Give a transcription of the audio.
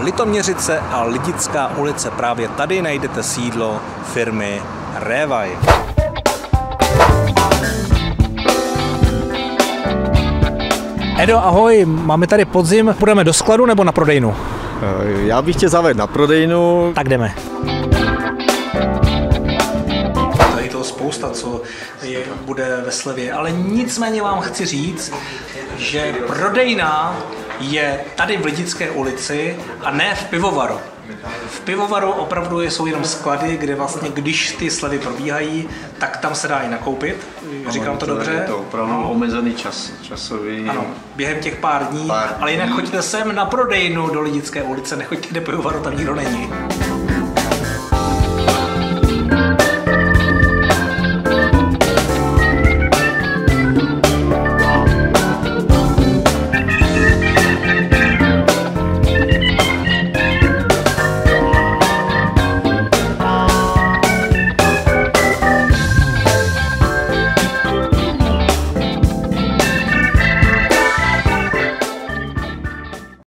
Litoměřice a Lidická ulice. Právě tady najdete sídlo firmy Revaj. Edo, ahoj, máme tady podzim. Půjdeme do skladu nebo na prodejnu? Já bych tě zavedl na prodejnu. Tak jdeme. Tady toho spousta, co bude ve slevě, ale nicméně vám chci říct, že prodejna je tady v Lidické ulici a ne v pivovaru. V pivovaru opravdu jsou jenom sklady, kde vlastně, když ty slevy probíhají, tak tam se dá i nakoupit. Říkám to dobře? Je to opravdu omezený časový. Ano, během těch pár dní, ale jinak choďte sem na prodejnu do Lidické ulice, nechoďte do pivovaru, tam nikdo není.